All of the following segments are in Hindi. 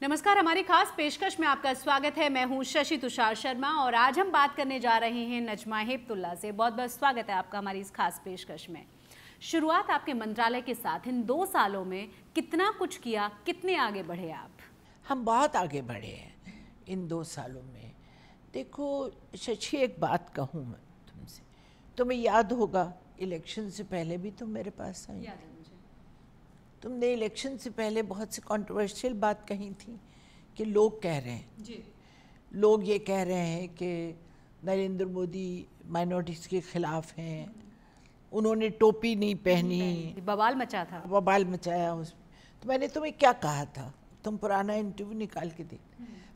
नमस्कार, हमारी खास पेशकश में आपका स्वागत है। मैं हूं शशि तुषार शर्मा और आज हम बात करने जा रहे हैं नजमा हेपतुल्ला से। बहुत बहुत स्वागत है आपका हमारी इस खास पेशकश में। शुरुआत आपके मंत्रालय के साथ इन 2 सालों में कितना कुछ किया, कितने आगे बढ़े आप? हम बहुत आगे बढ़े हैं इन 2 सालों में। देखो शशि, एक बात कहूँ मैं तुमसे, तुम्हें याद होगा इलेक्शन से पहले भी तुम मेरे पास आई। याद है मुझे। तुमने इलेक्शन से पहले बहुत सी कंट्रोवर्शियल बात कही थी कि लोग कह रहे हैं जी। लोग ये कह रहे हैं कि नरेंद्र मोदी माइनॉरिटीज़ के खिलाफ हैं, उन्होंने टोपी नहीं पहनी, बवाल मचा था, बवाल मचाया उसमें। तो मैंने तुम्हें क्या कहा था? तुम पुराना इंटरव्यू निकाल के देख।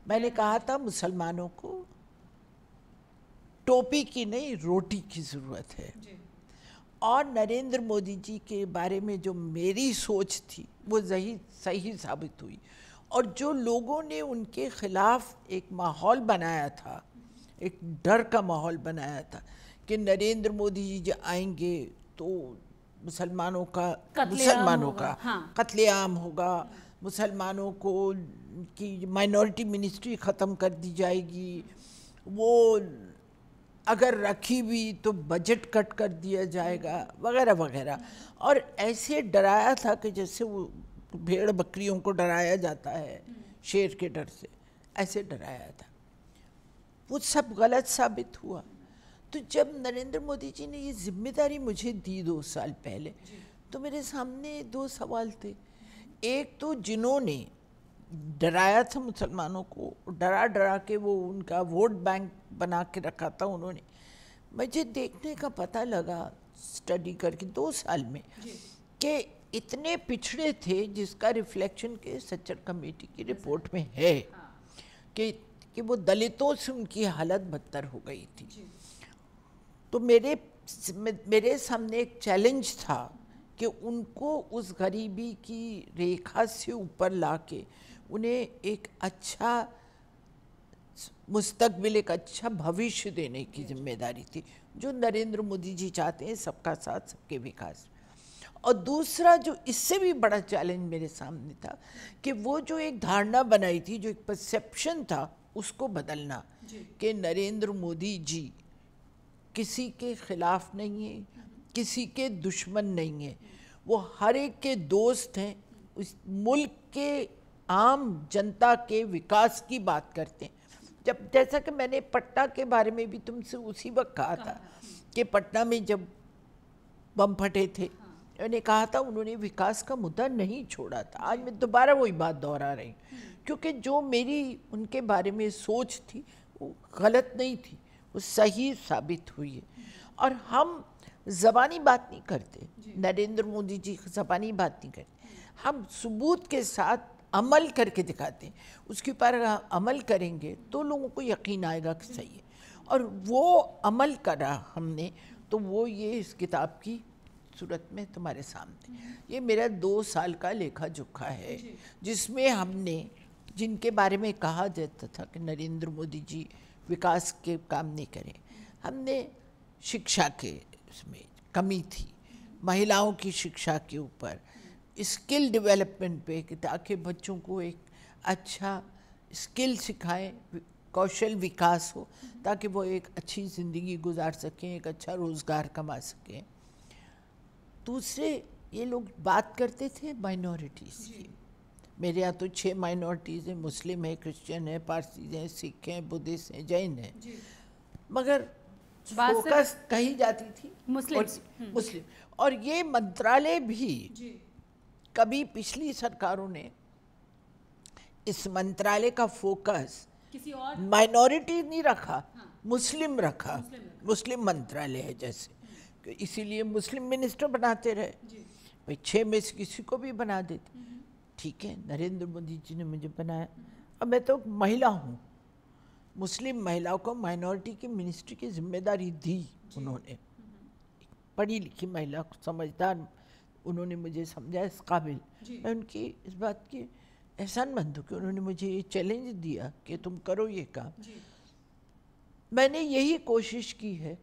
मैंने कहा था मुसलमानों को टोपी की नहीं रोटी की ज़रूरत है। और नरेंद्र मोदी जी के बारे में जो मेरी सोच थी वो सही साबित हुई। और जो लोगों ने उनके खिलाफ एक माहौल बनाया था, एक डर का माहौल बनाया था कि नरेंद्र मोदी जी जो आएंगे तो मुसलमानों का कत्लेआम होगा, मुसलमानों को की माइनॉरिटी मिनिस्ट्री ख़त्म कर दी जाएगी, वो अगर रखी भी तो बजट कट कर दिया जाएगा, वगैरह वगैरह। और ऐसे डराया था कि जैसे वो भेड़ बकरियों को डराया जाता है शेर के डर से, ऐसे डराया था। वो सब गलत साबित हुआ। तो जब नरेंद्र मोदी जी ने ये जिम्मेदारी मुझे दी 2 साल पहले, तो मेरे सामने 2 सवाल थे। एक तो जिन्होंने डराया था मुसलमानों को, डरा डरा के वो उनका वोट बैंक बना के रखा था उन्होंने। मुझे देखने का पता लगा स्टडी करके 2 साल में कि इतने पिछड़े थे, जिसका रिफ्लेक्शन के सच्चर कमेटी की रिपोर्ट में है कि वो दलितों से उनकी हालत बदतर हो गई थी। तो मेरे सामने एक चैलेंज था कि उनको उस गरीबी की रेखा से ऊपर लाके उन्हें एक अच्छा मुस्तकबिल, एक अच्छा भविष्य देने की जिम्मेदारी थी, जो नरेंद्र मोदी जी चाहते हैं, सबका साथ सबके विकास। और दूसरा जो इससे भी बड़ा चैलेंज मेरे सामने था कि वो जो एक धारणा बनाई थी, जो एक परसेप्शन था, उसको बदलना कि नरेंद्र मोदी जी किसी के खिलाफ नहीं है, किसी के दुश्मन नहीं है, वो हर एक के दोस्त हैं, उस मुल्क के आम जनता के विकास की बात करते हैं। जब जैसा कि मैंने पटना के बारे में भी तुमसे उसी वक्त कहा था कि पटना में जब बम फटे थे, मैंने कहा था उन्होंने विकास का मुद्दा नहीं छोड़ा था। आज मैं दोबारा वही बात दोहरा रही हूँ, क्योंकि जो मेरी उनके बारे में सोच थी वो गलत नहीं थी, वो सही साबित हुई है। और हम ज़बानी बात नहीं करते, नरेंद्र मोदी जी ज़बानी बात नहीं करते, हम सबूत के साथ अमल करके दिखाते हैं। उसके ऊपर अमल करेंगे तो लोगों को यकीन आएगा कि सही है। और वो अमल करा हमने, तो वो ये इस किताब की सूरत में तुम्हारे सामने, ये मेरा 2 साल का लेखा जोखा है, जिसमें हमने जिनके बारे में कहा जाता था कि नरेंद्र मोदी जी विकास के काम नहीं करें, हमने शिक्षा के उसमें कमी थी, महिलाओं की शिक्षा के ऊपर, स्किल डेवलपमेंट पे, कि ताकि बच्चों को एक अच्छा स्किल सिखाएं, कौशल विकास हो, ताकि वो एक अच्छी ज़िंदगी गुजार सकें, एक अच्छा रोज़गार कमा सकें। दूसरे ये लोग बात करते थे माइनॉरिटीज़ की। मेरे यहाँ तो 6 माइनॉरिटीज़ हैं, मुस्लिम है, क्रिश्चियन है, पारसी हैं, सिख हैं, बुद्धिस्ट हैं, जैन हैं, मगर फोकस कही जाती थी मुस्लिम। और ये मंत्रालय भी कभी पिछली सरकारों ने इस मंत्रालय का फोकस किसी और माइनॉरिटी नहीं रखा, मुस्लिम रखा। मुस्लिम मंत्रालय है जैसे, इसीलिए मुस्लिम मिनिस्टर बनाते रहे। भाई 6 में से किसी को भी बना देते, ठीक है, नरेंद्र मोदी जी ने मुझे बनाया। अब मैं तो महिला हूँ, मुस्लिम महिलाओं को माइनॉरिटी की मिनिस्ट्री की जिम्मेदारी दी उन्होंने। पढ़ी लिखी महिला, समझदार, उन्होंने मुझे समझा इस काबिल। मैं उनकी इस बात की एहसानमंद हूँ कि उन्होंने मुझे ये चैलेंज दिया कि तुम करो ये काम। मैंने यही कोशिश की है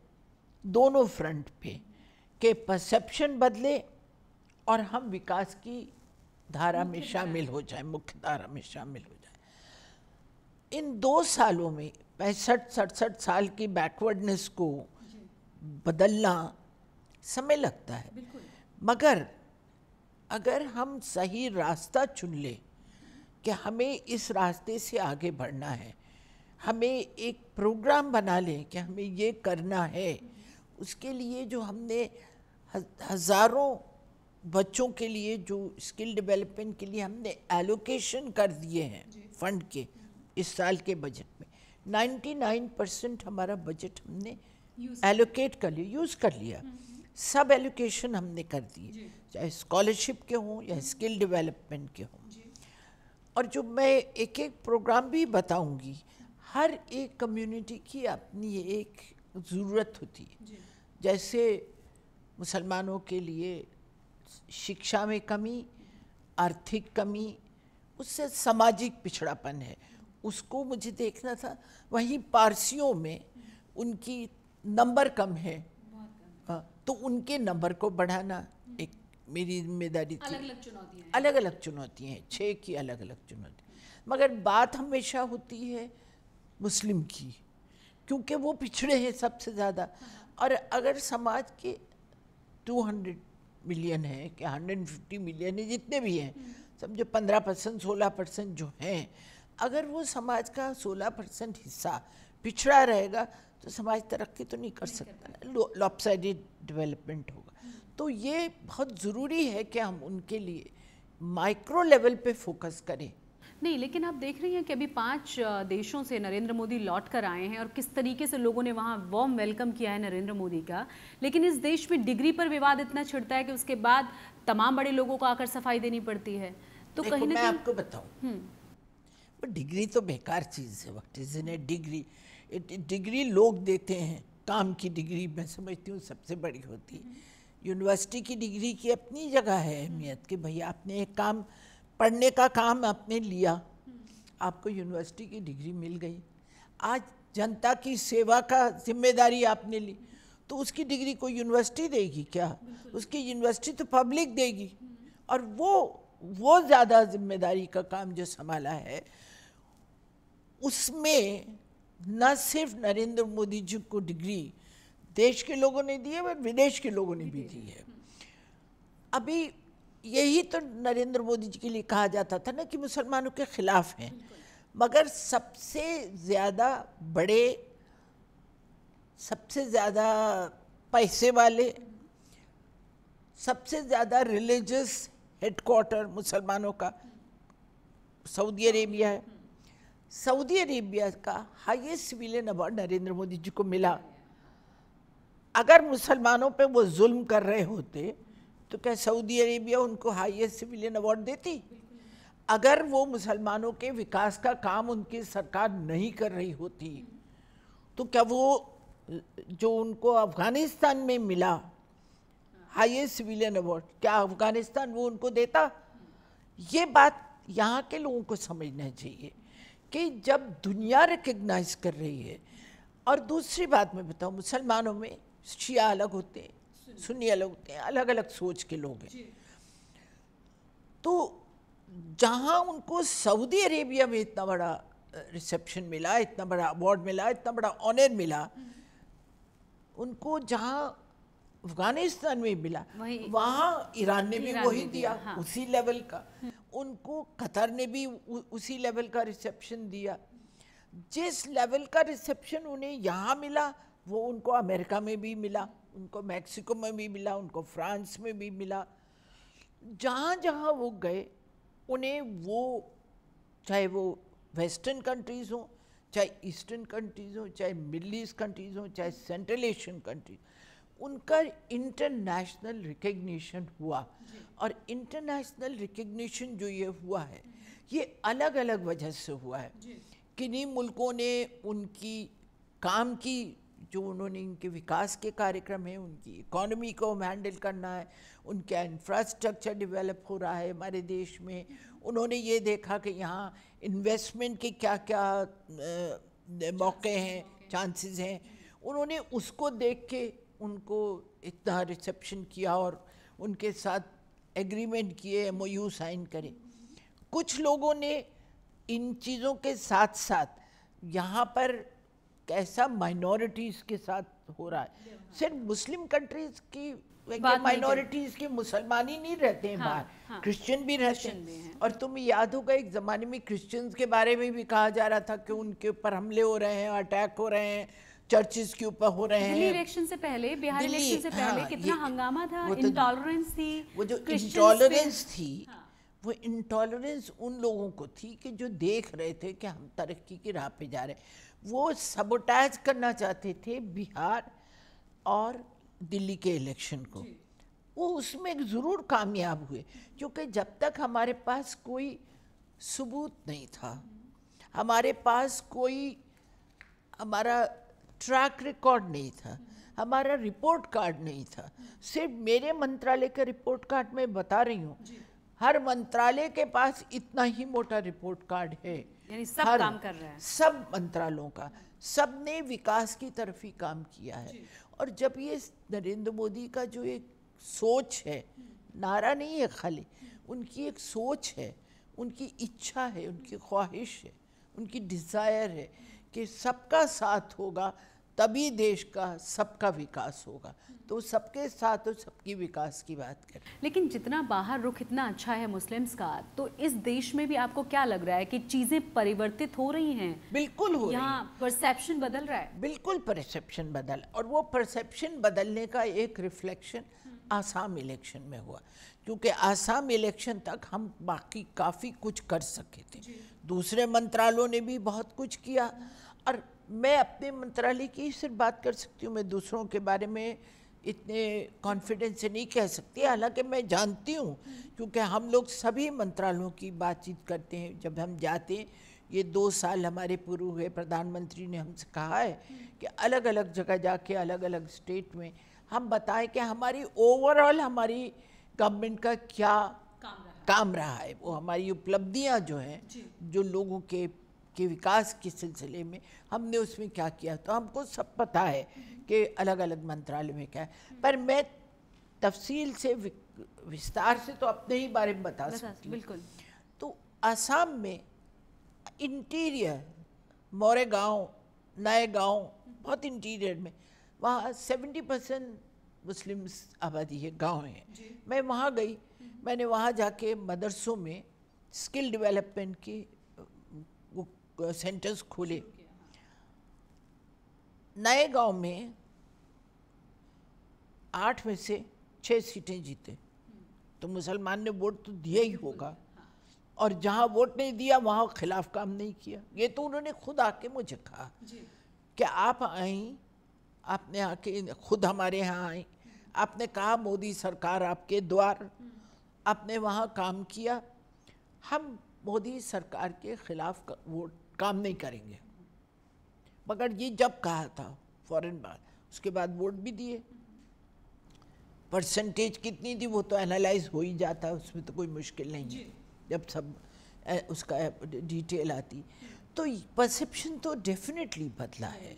दोनों फ्रंट पे कि परसेप्शन बदले और हम विकास की धारा में शामिल हो जाए, मुख्य धारा में शामिल हो जाए। इन 2 सालों में 65-67 साल की बैकवर्डनेस को बदलना समय लगता है, मगर अगर हम सही रास्ता चुन ले कि हमें इस रास्ते से आगे बढ़ना है, हमें एक प्रोग्राम बना लें कि हमें ये करना है, उसके लिए जो हमने हज़ारों बच्चों के लिए जो स्किल डेवलपमेंट के लिए हमने एलोकेशन कर दिए हैं फंड के इस साल के बजट में, 99% हमारा बजट हमने एलोकेट कर लिया, यूज़ कर लिया। सब एलोकेशन हमने कर दिए, चाहे स्कॉलरशिप के हों या स्किल डेवलपमेंट के हों। और जो मैं एक एक प्रोग्राम भी बताऊंगी, हर एक कम्युनिटी की अपनी एक ज़रूरत होती है। जैसे मुसलमानों के लिए शिक्षा में कमी, आर्थिक कमी, उससे सामाजिक पिछड़ापन है, उसको मुझे देखना था। वहीं पारसियों में उनकी नंबर कम है, तो उनके नंबर को बढ़ाना एक मेरी जिम्मेदारी थी। अलग अलग चुनौतियाँ हैं, 6 की अलग अलग चुनौती, मगर बात हमेशा होती है मुस्लिम की, क्योंकि वो पिछड़े हैं सबसे ज़्यादा। और अगर समाज के 200 मिलियन है कि 150 मिलियन है, जितने भी हैं, समझो 15% 16% जो हैं, अगर वो समाज का 16% हिस्सा पिछड़ा रहेगा तो समाज तरक्की तो नहीं कर सकता, लॉपसाइडेड डेवलपमेंट होगा। तो ये बहुत ज़रूरी है कि हम उनके लिए माइक्रो लेवल पे फोकस करें। नहीं, लेकिन आप देख रही हैं कि अभी 5 देशों से नरेंद्र मोदी लौट कर आए हैं और किस तरीके से लोगों ने वहाँ वार्म वेलकम किया है नरेंद्र मोदी का। लेकिन इस देश में डिग्री पर विवाद इतना छिड़ता है कि उसके बाद तमाम बड़े लोगों को आकर सफाई देनी पड़ती है। तो कहीं ना मैं आपको बताऊं, डिग्री तो बेकार चीज़ है। What is in A degree? Degree लोग देते हैं, काम की डिग्री मैं समझती हूँ सबसे बड़ी होती है। यूनिवर्सिटी की डिग्री की अपनी जगह है अहमियत कि भैया आपने एक काम, पढ़ने का काम आपने लिया, आपको यूनिवर्सिटी की डिग्री मिल गई। आज जनता की सेवा का जिम्मेदारी आपने ली, तो उसकी डिग्री कोई यूनिवर्सिटी देगी क्या? उसकी यूनिवर्सिटी तो पब्लिक देगी। और वो ज़्यादा जिम्मेदारी का काम जो संभाला है, उसमें न सिर्फ नरेंद्र मोदी जी को डिग्री देश के लोगों ने दी है, बट विदेश के लोगों ने भी दी है। अभी यही तो नरेंद्र मोदी जी के लिए कहा जाता था ना कि मुसलमानों के खिलाफ हैं, मगर सबसे ज़्यादा बड़े, सबसे ज़्यादा पैसे वाले, सबसे ज़्यादा रिलीजियस हेडक्वार्टर मुसलमानों का सऊदी अरेबिया है। सऊदी अरेबिया का highest civilian award Narendra Modi ji को मिला। अगर मुसलमानों पे वो जुल्म कर रहे होते तो क्या सऊदी अरेबिया उनको हाईएस्ट सिविलियन अवार्ड देती? अगर वो मुसलमानों के विकास का काम उनकी सरकार नहीं कर रही होती तो क्या वो जो उनको अफगानिस्तान में मिला हाईएस्ट सिविलियन अवार्ड, क्या अफगानिस्तान वो उनको देता? ये बात यहाँ के लोगों को समझना चाहिए कि जब दुनिया रिकग्नाइज कर रही है। और दूसरी बात मैं बताऊँ, मुसलमानों में शिया अलग होते हैं, सुन्नी अलग होते हैं, अलग अलग सोच के लोग हैं। तो जहाँ उनको सऊदी अरेबिया में इतना बड़ा रिसेप्शन मिला, इतना बड़ा अवार्ड मिला, इतना बड़ा ऑनर मिला, उनको जहाँ अफगानिस्तान में मिला वहाँ ईरान ने भी वही दिया, हाँ। उसी लेवल का। उनको कतर ने भी उसी लेवल का रिसेप्शन दिया। जिस लेवल का रिसेप्शन उन्हें यहाँ मिला वो उनको अमेरिका में भी मिला, उनको मैक्सिको में भी मिला, उनको फ्रांस में भी मिला। जहाँ जहाँ वो गए उन्हें वो, चाहे वो वेस्टर्न कंट्रीज़ हों, चाहे ईस्टर्न कंट्रीज़ हों, चाहे मिडल ईस्ट कंट्रीज़ हों, चाहे सेंट्रल एशियन कंट्रीज, उनका इंटरनेशनल रिकग्निशन हुआ। और इंटरनेशनल रिकग्निशन जो ये हुआ है, ये अलग अलग वजह से हुआ है। किन्हीं मुल्कों ने उनकी काम की, जो उन्होंने इनके विकास के कार्यक्रम हैं, उनकी इकोनॉमी को हैंडल करना है, उनका इंफ्रास्ट्रक्चर डेवलप हो रहा है हमारे देश में, उन्होंने ये देखा कि यहाँ इन्वेस्टमेंट के क्या क्या मौके हैं, चांसेस हैं, उन्होंने उसको देख के उनको इतना रिसेप्शन किया और उनके साथ एग्रीमेंट किए, MOU साइन करे। कुछ लोगों ने इन चीज़ों के साथ साथ यहाँ पर कैसा माइनॉरिटीज़ के साथ हो रहा है। सिर्फ मुस्लिम कंट्रीज़ की माइनॉरिटीज़ के मुसलमान ही नहीं रहते हैं बाहर, क्रिश्चियन भी रहते हैं। और तुम्हें याद होगा एक ज़माने में क्रिश्चियंस के बारे में भी कहा जा रहा था कि उनके ऊपर हमले हो रहे हैं, अटैक हो रहे हैं, चर्चिस के ऊपर हो रहे हैं। दिल्ली इलेक्शन से पहले, बिहार इलेक्शन से पहले कितना हंगामा था, इंटॉलरेंस थी। वो जो इंटॉलरेंस थी, वो इंटॉलरेंस उन लोगों को थी कि जो देख रहे थे कि हम तरक्की की राह पे जा रहे हैं। वो सबोटाइज करना चाहते थे बिहार और दिल्ली के इलेक्शन को। वो उसमें ज़रूर कामयाब हुए, क्योंकि जब तक हमारे पास कोई सबूत नहीं था, हमारे पास कोई हमारा ट्रैक रिकॉर्ड नहीं था, हमारा रिपोर्ट कार्ड नहीं था। सिर्फ मेरे मंत्रालय का रिपोर्ट कार्ड मैं बता रही हूँ, हर मंत्रालय के पास इतना ही मोटा रिपोर्ट कार्ड है। यानी सब काम कर रहे हैं, सब मंत्रालयों का, सब ने विकास की तरफ ही काम किया है। और जब ये नरेंद्र मोदी का जो एक सोच है, नारा नहीं है खाली, उनकी एक सोच है, उनकी इच्छा है, उनकी ख्वाहिश है, उनकी डिज़ायर है कि सबका साथ होगा तभी देश का सबका विकास होगा। तो सबके साथ और सबकी विकास की बात करें। लेकिन जितना बाहर रुख इतना अच्छा है मुस्लिम्स का, तो इस देश में भी आपको क्या लग रहा है कि चीज़ें परिवर्तित हो रही हैं? बिल्कुल हो रही हैं। यहाँ परसेप्शन बदल रहा है। बिल्कुल परसेप्शन बदल, और वो परसेप्शन बदलने का एक रिफ्लेक्शन आसाम इलेक्शन में हुआ, क्योंकि आसाम इलेक्शन तक हम बाकी काफ़ी कुछ कर सके थे, दूसरे मंत्रालयों ने भी बहुत कुछ किया। और मैं अपने मंत्रालय की सिर्फ बात कर सकती हूँ, मैं दूसरों के बारे में इतने कॉन्फिडेंस से नहीं कह सकती, हालांकि मैं जानती हूँ क्योंकि हम लोग सभी मंत्रालयों की बातचीत करते हैं। जब हम जाते हैं, ये 2 साल हमारे पूर्व हुए, प्रधानमंत्री ने हमसे कहा है कि अलग अलग जगह जाके अलग अलग स्टेट में हम बताएं कि हमारी ओवरऑल हमारी गवर्नमेंट का क्या काम रहा है, वो हमारी उपलब्धियाँ जो हैं, जो लोगों के विकास के सिलसिले में हमने उसमें क्या किया। तो हमको सब पता है कि अलग अलग मंत्रालय में क्या है, पर मैं तफसील से विस्तार से तो अपने ही बारे में बता सकती हूँ। बिल्कुल। तो असम में इंटीरियर, मोरेगांव, नए गांव, बहुत इंटीरियर में, वहाँ 70% मुस्लिम आबादी है, गांव है। मैं वहाँ गई, मैंने वहाँ जाके मदरसों में स्किल डेवलपमेंट की सेंटर्स खोले। नए गांव में 8 में से 6 सीटें जीते, तो मुसलमान ने वोट तो दिया ही होगा, और जहां वोट नहीं दिया वहां खिलाफ काम नहीं किया। ये तो उन्होंने खुद आके मुझे कहा कि आप आई, आपने आके खुद हमारे यहाँ आई, आपने कहा मोदी सरकार आपके द्वार, आपने वहाँ काम किया, हम मोदी सरकार के खिलाफ वोट काम नहीं करेंगे। मगर ये जब कहा था फौरन बाद, उसके बाद वोट भी दिए। परसेंटेज कितनी थी वो तो एनालाइज हो ही जाता है, उसमें तो कोई मुश्किल नहीं है जब सब उसका डिटेल आती। तो परसेप्शन तो डेफिनेटली बदला है।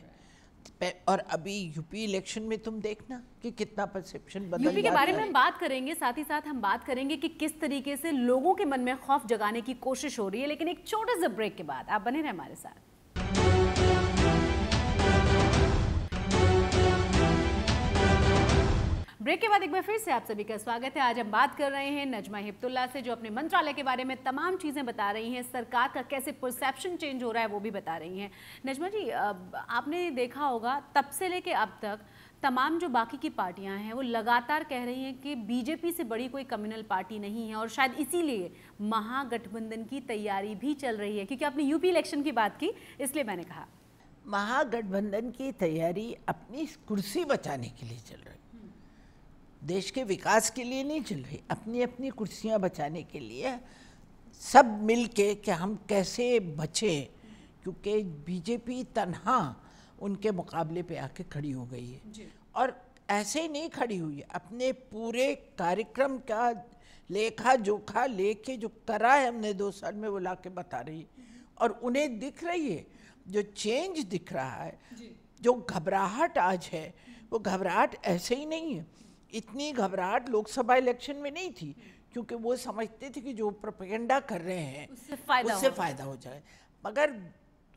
और अभी यूपी इलेक्शन में तुम देखना कि कितना परसेप्शन बदल यूपी के बारे में हम बात करेंगे, साथ ही साथ हम बात करेंगे कि किस तरीके से लोगों के मन में खौफ जगाने की कोशिश हो रही है। लेकिन एक छोटे से ब्रेक के बाद आप बने रहे हमारे साथ। ब्रेक के बाद एक बार फिर से आप सभी का स्वागत है। आज हम बात कर रहे हैं नजमा हिप्तुल्ला से, जो अपने मंत्रालय के बारे में तमाम चीज़ें बता रही हैं, सरकार का कैसे परसेप्शन चेंज हो रहा है वो भी बता रही हैं। नजमा जी, आपने देखा होगा तब से लेके अब तक तमाम जो बाकी की पार्टियां हैं वो लगातार कह रही हैं कि बीजेपी से बड़ी कोई कम्युनल पार्टी नहीं है, और शायद इसीलिए महागठबंधन की तैयारी भी चल रही है। क्योंकि आपने यूपी इलेक्शन की बात की, इसलिए मैंने कहा महागठबंधन की तैयारी अपनी कुर्सी बचाने के लिए चल रही है, देश के विकास के लिए नहीं चल रही। अपनी अपनी कुर्सियां बचाने के लिए सब मिल के कि हम कैसे बचें, क्योंकि बीजेपी तन्हा उनके मुकाबले पे आके खड़ी हो गई है। और ऐसे ही नहीं खड़ी हुई है, अपने पूरे कार्यक्रम का लेखा जोखा लेके जो करा है हमने 2 साल में वो ला के बता रही है। और उन्हें दिख रही है, जो चेंज दिख रहा है, जो घबराहट आज है, वो घबराहट ऐसे ही नहीं है। इतनी घबराहट लोकसभा इलेक्शन में नहीं थी, क्योंकि वो समझते थे कि जो प्रोपेगेंडा कर रहे हैं उससे फ़ायदा हो जाए। मगर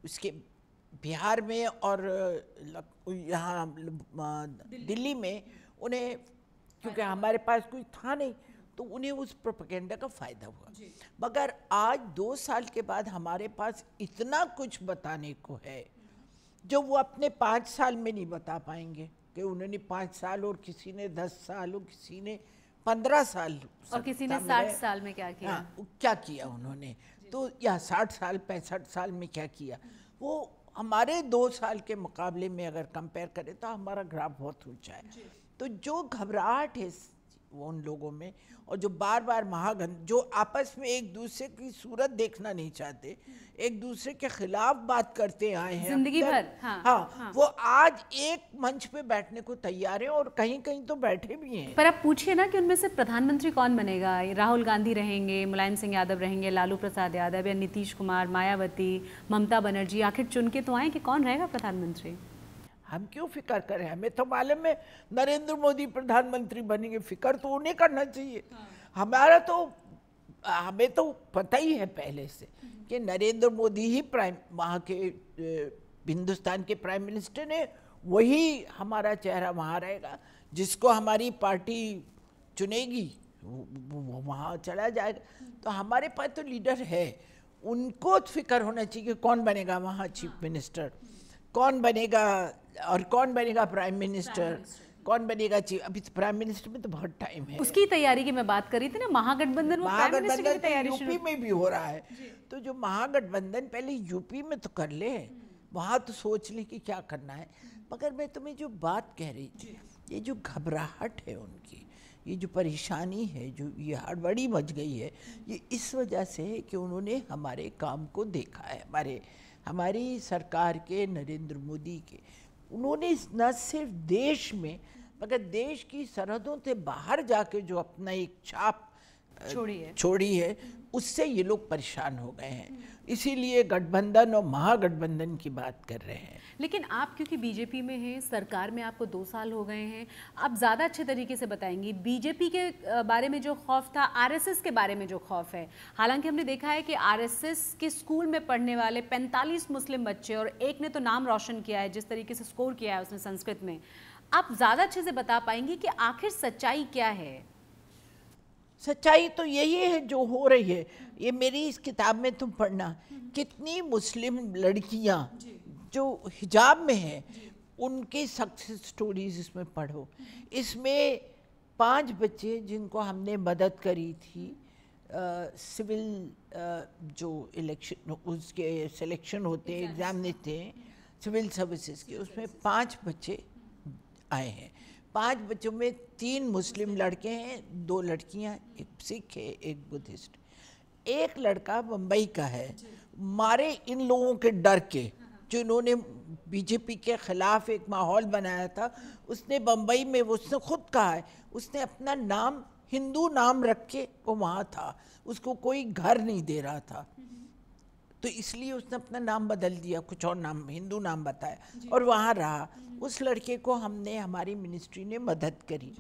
उसके बिहार में और यहाँ दिल्ली में उन्हें, क्योंकि हमारे पास कोई था नहीं, तो उन्हें उस प्रोपेगेंडा का फ़ायदा हुआ। मगर आज 2 साल के बाद हमारे पास इतना कुछ बताने को है जो वो अपने 5 साल में नहीं बता पाएंगे, कि उन्होंने 5 साल और किसी ने 10 साल और किसी ने 15 साल और किसी ने 60 साल में क्या किया। हाँ, क्या किया उन्होंने, तो या 60 साल 65 साल में क्या किया, वो हमारे 2 साल के मुकाबले में अगर कंपेयर करें तो हमारा ग्राफ बहुत ऊंचा है। तो जो घबराहट है वो उन लोगों में, और जो बार बार महागठबंधन, जो आपस में एक दूसरे की सूरत देखना नहीं चाहते, एक दूसरे के खिलाफ बात करते आए हैं जिंदगी भर, हाँ, वो आज एक मंच पे बैठने को तैयार हैं, और कहीं कहीं तो बैठे भी हैं। पर आप पूछिए ना कि उनमें से प्रधानमंत्री कौन बनेगा। राहुल गांधी रहेंगे, मुलायम सिंह यादव रहेंगे, लालू प्रसाद यादव या नीतीश कुमार, मायावती, ममता बनर्जी, आखिर चुन के तो आए कि कौन रहेगा प्रधानमंत्री। हम क्यों फिक्र करें, हमें तो मालूम है नरेंद्र मोदी प्रधानमंत्री बनेंगे, फिक्र तो उन्हें करना चाहिए। हमारा तो, हमें तो पता ही है पहले से कि नरेंद्र मोदी ही वहाँ के हिंदुस्तान के प्राइम मिनिस्टर ने, वही हमारा चेहरा वहाँ रहेगा, जिसको हमारी पार्टी चुनेगी वो वहाँ चला जाएगा। तो हमारे पास तो लीडर है, उनको फिक्र होना चाहिए कि कौन बनेगा वहाँ चीफ मिनिस्टर, कौन बनेगा, और कौन बनेगा प्राइम मिनिस्टर, कौन बनेगा चीफ। अभी तो प्राइम मिनिस्टर में तो बहुत टाइम है, उसकी तैयारी की मैं बात करी थी ना, महागठबंधन यूपी में भी हो रहा है। तो जो महागठबंधन पहले यूपी में तो कर ले, वहाँ तो सोच ले कि क्या करना है। मगर मैं तुम्हें जो बात कह रही थी, ये जो घबराहट है उनकी, ये जो परेशानी है, जो ये हड़बड़ी मच गई है, ये इस वजह से है कि उन्होंने हमारे काम को देखा है, हमारी सरकार के, नरेंद्र मोदी के। उन्होंने न सिर्फ देश में मगर देश की सरहदों से बाहर जाके जो अपना एक छाप छोड़ी है, उससे ये लोग परेशान हो गए हैं। इसीलिए गठबंधन और महागठबंधन की बात कर रहे हैं। लेकिन आप क्योंकि बीजेपी में हैं, सरकार में आपको 2 साल हो गए हैं, आप ज़्यादा अच्छे तरीके से बताएंगी बीजेपी के बारे में जो खौफ था, आरएसएस के बारे में जो खौफ है। हालांकि हमने देखा है कि आरएसएस के स्कूल में पढ़ने वाले 45 मुस्लिम बच्चे, और एक ने तो नाम रोशन किया है, जिस तरीके से स्कोर किया है उसने संस्कृत में, आप ज़्यादा अच्छे से बता पाएंगी कि आखिर सच्चाई क्या है। सच्चाई तो यही है जो हो रही है। ये मेरी इस किताब में तुम पढ़ना, कितनी मुस्लिम लड़कियां जो हिजाब में हैं, उनकी सक्सेस स्टोरीज इसमें पढ़ो। इसमें 5 बच्चे जिनको हमने मदद करी थी, सिविल जो इलेक्शन, उसके सिलेक्शन होते हैं, एग्ज़ाम देते हैं सिविल सर्विसेज के, उसमें 5 बच्चे आए हैं। 5 बच्चों में 3 मुस्लिम लड़के हैं, 2 लड़कियां, एक सिख है, एक बुद्धिस्ट। एक लड़का मुंबई का है, मारे इन लोगों के डर के, जो इन्होंने बीजेपी के खिलाफ एक माहौल बनाया था, उसने बम्बई में, उसने खुद कहा है, उसने अपना नाम हिंदू नाम रख के वो वहाँ था, उसको कोई घर नहीं दे रहा था, तो इसलिए उसने अपना नाम बदल दिया, कुछ और नाम, हिंदू नाम बताया, और वहाँ रहा। उस लड़के को हमने, हमारी मिनिस्ट्री ने मदद करी।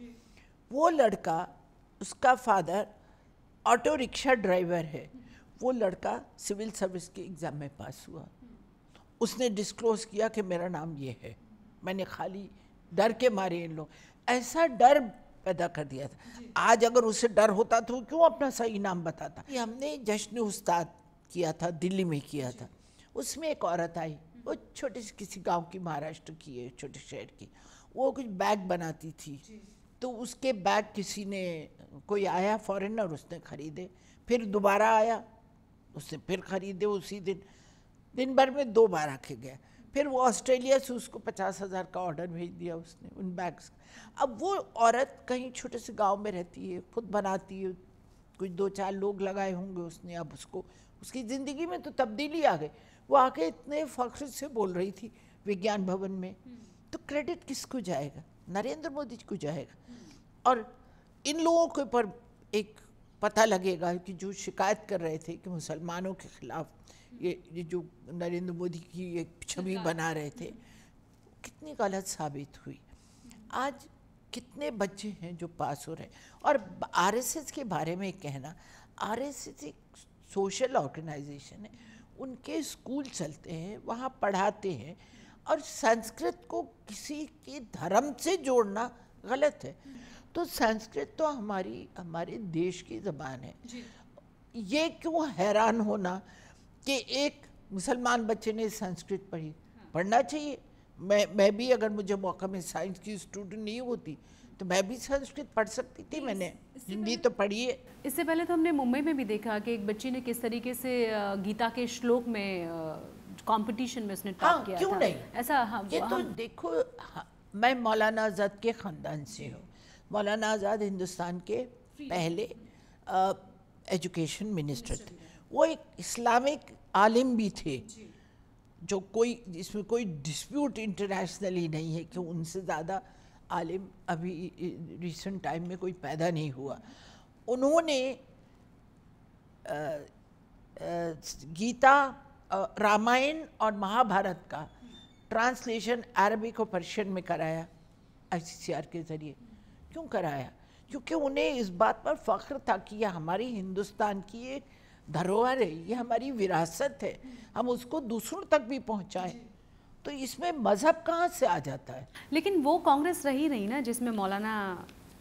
वो लड़का, उसका फादर ऑटो रिक्शा ड्राइवर है, वो लड़का सिविल सर्विस के एग्ज़ाम में पास हुआ। उसने डिस्क्लोज किया कि मेरा नाम ये है, मैंने खाली डर के मारे इन लोग, ऐसा डर पैदा कर दिया था। आज अगर उसे डर होता तो क्यों अपना सही नाम बताता। ये हमने जश्न उस्ताद किया था, दिल्ली में किया था। उसमें एक औरत आई, वो छोटे से किसी गांव की, महाराष्ट्र की है, छोटे शहर की, वो कुछ बैग बनाती थी, तो उसके बैग किसी ने, कोई आया फॉरेनर, उसने ख़रीदे, फिर दोबारा आया, उसने फिर ख़रीदे, उसी दिन भर में 2 बार आके गया। फिर वो ऑस्ट्रेलिया से उसको 50,000 का ऑर्डर भेज दिया उसने उन बैग्स। अब वो औरत कहीं छोटे से गांव में रहती है, खुद बनाती है, कुछ 2-4 लोग लगाए होंगे उसने। अब उसको, उसकी ज़िंदगी में तो तब्दीली आ गई। वो आके इतने फख्र से बोल रही थी विज्ञान भवन में, तो क्रेडिट किसको जाएगा? नरेंद्र मोदी को जाएगा। और इन लोगों के ऊपर एक पता लगेगा कि जो शिकायत कर रहे थे कि मुसलमानों के खिलाफ ये जो नरेंद्र मोदी की एक छवि बना रहे थे, कितनी गलत साबित हुई। आज कितने बच्चे हैं जो पास हो रहे हैं। और आरएसएस के बारे में कहना, आरएसएस एक सोशल ऑर्गेनाइजेशन है, उनके स्कूल चलते हैं, वहाँ पढ़ाते हैं, और संस्कृत को किसी के धर्म से जोड़ना गलत है। तो संस्कृत तो हमारे देश की ज़बान है। ये क्यों हैरान होना कि एक मुसलमान बच्चे ने संस्कृत पढ़ी, पढ़ना चाहिए। मैं भी अगर मुझे मौका में साइंस की स्टूडेंट नहीं होती तो मैं भी संस्कृत पढ़ सकती थी, मैंने हिंदी तो पढ़ी है। इससे पहले तो हमने मुंबई में भी देखा कि एक बच्ची ने किस तरीके से गीता के श्लोक में कंपटीशन में उसने टॉप किया क्यों था। नहीं ऐसा ये तो देखो, मैं मौलाना आज़ाद के ख़ानदान से हूँ। मौलाना आज़ाद हिंदुस्तान के पहले एजुकेशन मिनिस्टर थे। वो एक इस्लामिक आलिम भी थे, जो इसमें कोई डिस्प्यूट इंटरनेशनली नहीं है कि उनसे ज़्यादा आलिम अभी रिसेंट टाइम में कोई पैदा नहीं हुआ। उन्होंने गीता, रामायण और महाभारत का ट्रांसलेशन अरबिक और पर्शियन में कराया ICCR के ज़रिए। क्यों कराया? क्योंकि उन्हें इस बात पर फ़ख्र था कि यह हमारी हिंदुस्तान की एक धरोहर है, ये हमारी विरासत है, हम उसको दूसरों तक भी पहुंचाएं। तो इसमें मज़हब कहाँ से आ जाता है? लेकिन वो कांग्रेस रही नहीं ना जिसमें मौलाना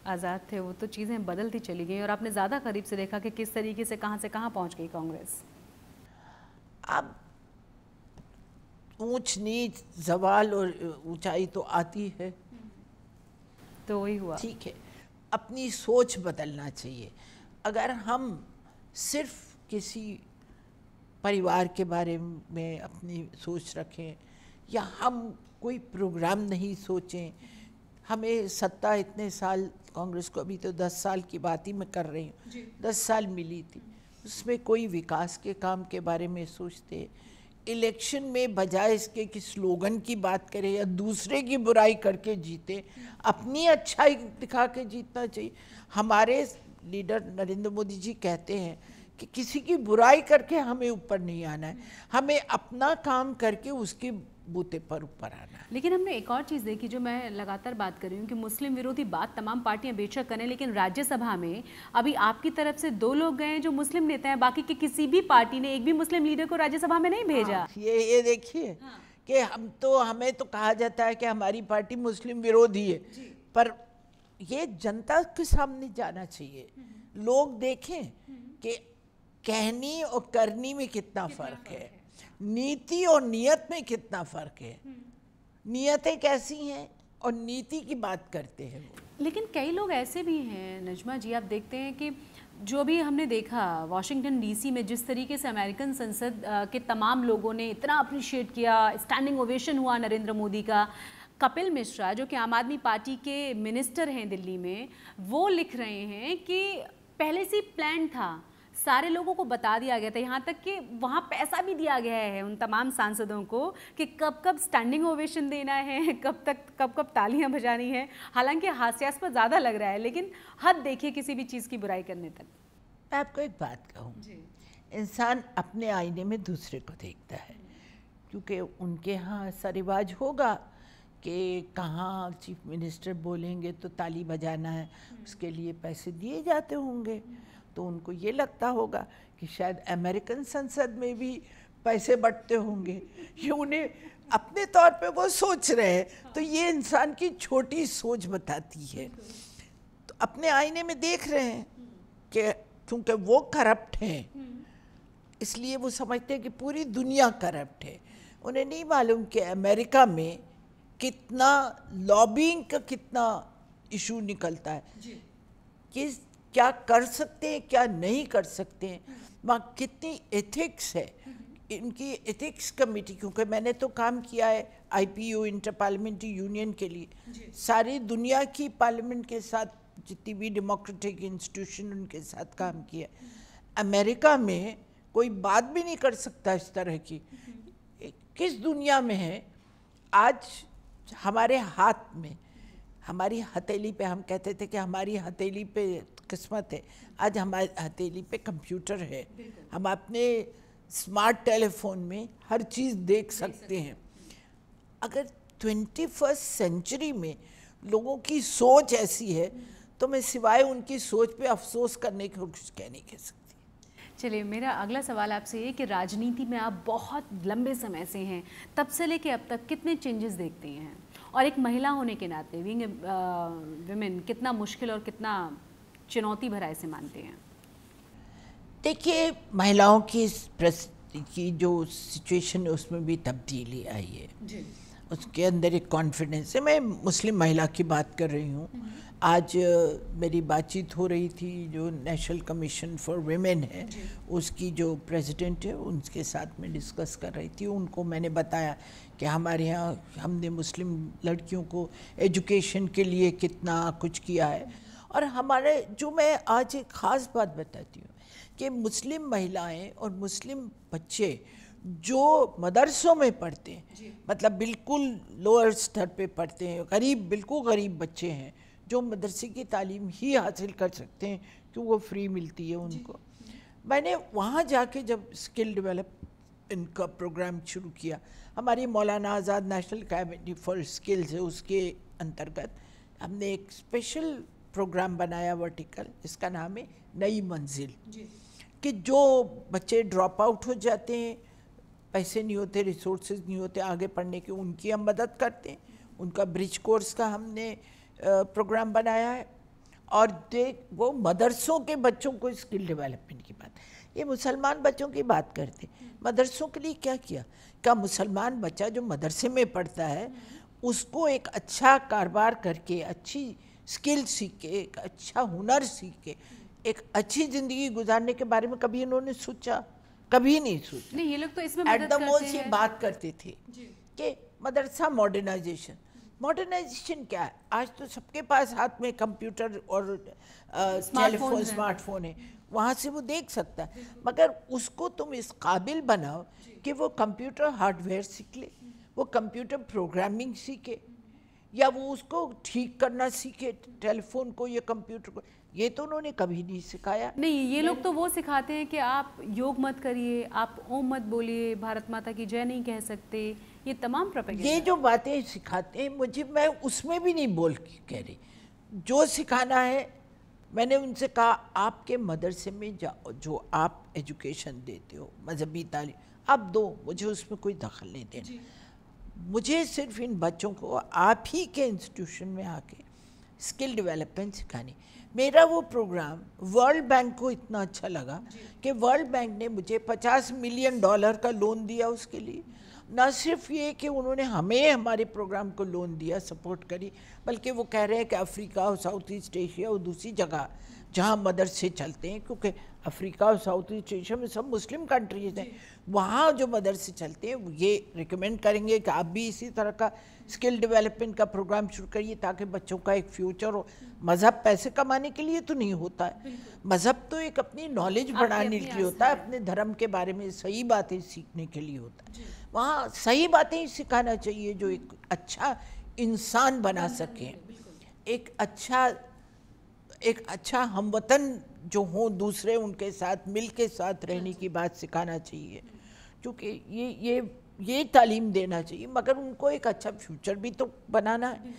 आज़ाद थे। वो तो चीज़ें बदलती चली गई और आपने ज़्यादा करीब से देखा कि किस तरीके से कहाँ पहुँच गई कांग्रेस। अब ऊंच नीच, जवाल और ऊंचाई तो आती है, तो वही हुआ। ठीक है, अपनी सोच बदलना चाहिए। अगर हम सिर्फ किसी परिवार के बारे में अपनी सोच रखें या हम कोई प्रोग्राम नहीं सोचें, हमें सत्ता इतने साल, कांग्रेस को अभी तो 10 साल की बात ही मैं कर रही हूँ, 10 साल मिली थी, उसमें कोई विकास के काम के बारे में सोचते। इलेक्शन में बजाय इसके कि स्लोगन की बात करें या दूसरे की बुराई करके जीते, अपनी अच्छाई दिखा के जीतना चाहिए। हमारे लीडर नरेंद्र मोदी जी कहते हैं कि किसी की बुराई करके हमें ऊपर नहीं आना है, हमें अपना काम करके उसके बूते पर ऊपर आना है। लेकिन हमने एक और चीज़ देखी जो मैं लगातार बात कर रही हूँ कि मुस्लिम विरोधी बात तमाम पार्टियां बेशक करें, लेकिन राज्यसभा में अभी आपकी तरफ से 2 लोग गए जो मुस्लिम नेता हैं, बाकी की किसी भी पार्टी ने एक भी मुस्लिम लीडर को राज्यसभा में नहीं भेजा। ये देखिए कि हमें तो कहा जाता है कि हमारी पार्टी मुस्लिम विरोधी है, पर ये जनता के सामने जाना चाहिए, लोग देखें कि कहनी और करनी में कितना फ़र्क है, नीति और नियत में कितना फ़र्क है। नियतें कैसी हैं और नीति की बात करते हैं वो। लेकिन कई लोग ऐसे भी हैं नजमा जी, आप देखते हैं कि जो भी हमने देखा वॉशिंगटन DC में जिस तरीके से अमेरिकन संसद के तमाम लोगों ने इतना अप्रिशिएट किया, स्टैंडिंग ओवेशन हुआ नरेंद्र मोदी का। कपिल मिश्रा जो कि आम आदमी पार्टी के मिनिस्टर हैं दिल्ली में, वो लिख रहे हैं कि पहले से प्लान था, सारे लोगों को बता दिया गया था, यहाँ तक कि वहाँ पैसा भी दिया गया है उन तमाम सांसदों को कि कब कब स्टैंडिंग ओवेशन देना है, कब तालियां बजानी है। हालांकि हास्यास्पद ज़्यादा लग रहा है, लेकिन हद देखिए किसी भी चीज़ की बुराई करने तक। मैं आपको एक बात कहूँ, इंसान अपने आईने में दूसरे को देखता है, क्योंकि उनके यहाँ ऐसा रिवाज होगा कि कहाँ चीफ मिनिस्टर बोलेंगे तो ताली बजाना है, उसके लिए पैसे दिए जाते होंगे। तो उनको ये लगता होगा कि शायद अमेरिकन संसद में भी पैसे बंटते होंगे, ये उन्हें अपने तौर पे वो सोच रहे हैं। तो ये इंसान की छोटी सोच बताती है। तो अपने आईने में देख रहे हैं कि क्योंकि वो करप्ट हैं, इसलिए वो समझते हैं कि पूरी दुनिया करप्ट है। उन्हें नहीं मालूम कि अमेरिका में कितना लॉबिंग का कितना इशू निकलता है, कि क्या कर सकते हैं क्या नहीं कर सकते हैं, वहाँ कितनी एथिक्स है। इनकी एथिक्स कमेटी, क्योंकि मैंने तो काम किया है IPU इंटर पार्लियामेंट्री यूनियन के लिए, सारी दुनिया की पार्लियामेंट के साथ जितनी भी डेमोक्रेटिक इंस्टीट्यूशन उनके साथ काम किया। अमेरिका में कोई बात भी नहीं कर सकता इस तरह की। किस दुनिया में है? आज हमारे हाथ में, हमारी हथेली पे, हम कहते थे कि हमारी हथेली पे किस्मत है, आज हमारी हथेली पे कंप्यूटर है, हम अपने स्मार्ट टेलीफोन में हर चीज़ देख सकते हैं। अगर 21st सेंचुरी में लोगों की सोच ऐसी है तो मैं सिवाय उनकी सोच पे अफसोस करने की कुछ कह नहीं कह सकती। चलिए, मेरा अगला सवाल आपसे ये कि राजनीति में आप बहुत लंबे समय से हैं, तब से लेके अब तक कितने चेंजेस देखते हैं, और एक महिला होने के नाते बीइंग विमेन कितना मुश्किल और कितना चुनौती भरा इसे मानते हैं? देखिए, महिलाओं की जो सिचुएशन है उसमें भी तब्दीली आई है जी। उसके अंदर एक कॉन्फिडेंस है। मैं मुस्लिम महिला की बात कर रही हूँ। आज मेरी बातचीत हो रही थी, जो नेशनल कमीशन फॉर विमेन है उसकी जो प्रेसिडेंट है उनके साथ में डिस्कस कर रही थी। उनको मैंने बताया कि हमारे यहाँ हमने मुस्लिम लड़कियों को एजुकेशन के लिए कितना कुछ किया है। और हमारे जो मैं आज एक ख़ास बात बताती हूँ कि मुस्लिम महिलाएं और मुस्लिम बच्चे जो मदरसों में पढ़ते हैं, मतलब बिल्कुल लोअर स्तर पे पढ़ते हैं, बिल्कुल गरीब बच्चे हैं जो मदरसे की तालीम ही हासिल कर सकते हैं क्योंकि वो फ्री मिलती है उनको। मैंने वहाँ जाके जब स्किल डेवलपमेंट का प्रोग्राम शुरू किया, हमारी मौलाना आज़ाद नेशनल अकेडमी फॉर स्किल्स है, उसके अंतर्गत हमने एक स्पेशल प्रोग्राम बनाया वर्टिकल, जिसका नाम है नई मंजिल। कि जो बच्चे ड्रॉप आउट हो जाते हैं, पैसे नहीं होते, रिसोर्सेज नहीं होते आगे पढ़ने के, उनकी हम मदद करते हैं। उनका ब्रिज कोर्स का हमने प्रोग्राम बनाया है। और वो मदरसों के बच्चों को स्किल डेवलपमेंट की बात, ये मुसलमान बच्चों की बात करते, मदरसों के लिए क्या किया? क्या मुसलमान बच्चा जो मदरसे में पढ़ता है उसको एक अच्छा कारोबार करके, अच्छी स्किल सीख के, एक अच्छा हुनर सीख के एक अच्छी ज़िंदगी गुजारने के बारे में कभी इन्होंने सोचा? कभी नहीं सोचा। नहीं, ये लोग तो इसमें मदद करते हैं। एट द मोस्ट ये बात करते थे कि मदरसा मॉडर्नाइजेशन क्या है? आज तो सबके पास हाथ में कंप्यूटर और टेलीफोन, स्मार्टफोन है, वहाँ से वो देख सकता है। मगर उसको तुम इस काबिल बनाओ कि वो कंप्यूटर हार्डवेयर सीख ले, वो कंप्यूटर प्रोग्रामिंग सीखे, या वो उसको ठीक करना सीखे, टेलीफोन को या कंप्यूटर को। ये तो उन्होंने कभी नहीं सिखाया। नहीं, ये लोग तो वो सिखाते हैं कि आप योग मत करिए, आप ओम मत बोलिए, भारत माता की जय नहीं कह सकते, ये तमाम प्रोपेगेंडा। ये जो बातें सिखाते हैं मुझे, मैं उसमें भी नहीं बोल कह रही। जो सिखाना है, मैंने उनसे कहा आपके मदरसे में जो आप एजुकेशन देते हो, मजहबी तालीम आप दो, मुझे उसमें कोई दखल नहीं देना। मुझे सिर्फ इन बच्चों को आप ही के इंस्टीट्यूशन में आके स्किल डेवलपमेंट सिखानी। मेरा वो प्रोग्राम वर्ल्ड बैंक को इतना अच्छा लगा कि वर्ल्ड बैंक ने मुझे $50 मिलियन का लोन दिया उसके लिए। ना सिर्फ ये कि उन्होंने हमें हमारे प्रोग्राम को लोन दिया, सपोर्ट करी, बल्कि वो कह रहे हैं कि अफ्रीका और साउथ ईस्ट एशिया और दूसरी जगह जहाँ मदरसे चलते हैं, क्योंकि अफ्रीका और साउथ ईस्ट एशिया में सब मुस्लिम कंट्रीज हैं, वहाँ जो मदरसे चलते हैं ये रिकमेंड करेंगे कि आप भी इसी तरह का स्किल डेवलपमेंट का प्रोग्राम शुरू करिए ताकि बच्चों का एक फ्यूचर हो। मज़हब पैसे कमाने के लिए तो नहीं होता है, मज़हब तो एक अपनी नॉलेज बढ़ाने के लिए होता है, अपने धर्म के बारे में सही बातें सीखने के लिए होता है। वहाँ सही बातें ही सिखाना चाहिए जो एक अच्छा इंसान बना सकें, एक अच्छा हमवतन जो हो, दूसरे उनके साथ मिल के साथ रहने की बात सिखाना चाहिए, क्योंकि ये तालीम देना चाहिए। मगर उनको एक अच्छा फ्यूचर भी तो बनाना है,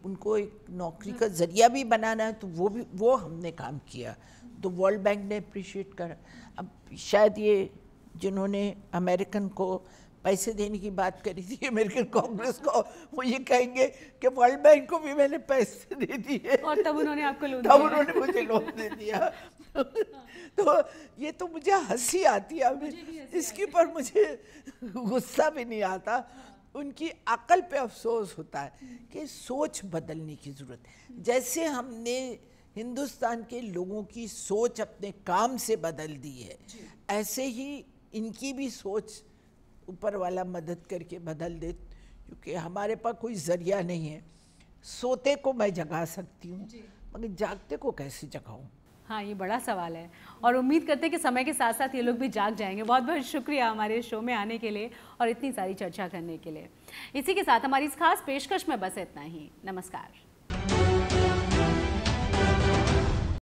उनको एक नौकरी का ज़रिया भी बनाना है, तो वो हमने काम किया, तो वर्ल्ड बैंक ने अप्रिशिएट करा। अब शायद ये जिन्होंने अमेरिकन को पैसे देने की बात करी थी, अमेरिकन कांग्रेस को, वो ये कहेंगे कि वर्ल्ड बैंक को भी मैंने पैसे दे दिए और तब उन्होंने आपको लोन दिया, तब उन्होंने मुझे लोन दे दिया। तो ये तो मुझे हंसी आती है, इसके ऊपर मुझे गुस्सा भी नहीं आता। उनकी अकल पे अफसोस होता है कि सोच बदलने की ज़रूरत है। जैसे हमने हिंदुस्तान के लोगों की सोच अपने काम से बदल दी है, ऐसे ही इनकी भी सोच ऊपर वाला मदद करके बदल दे, क्योंकि हमारे पास कोई ज़रिया नहीं है। सोते को मैं जगा सकती हूँ, मगर जागते को कैसे जगाऊँ? हाँ, ये बड़ा सवाल है, और उम्मीद करते हैं कि समय के साथ साथ ये लोग भी जाग जाएंगे। बहुत बहुत शुक्रिया हमारे शो में आने के लिए और इतनी सारी चर्चा करने के लिए। इसी के साथ हमारी इस खास पेशकश में बस इतना ही। नमस्कार।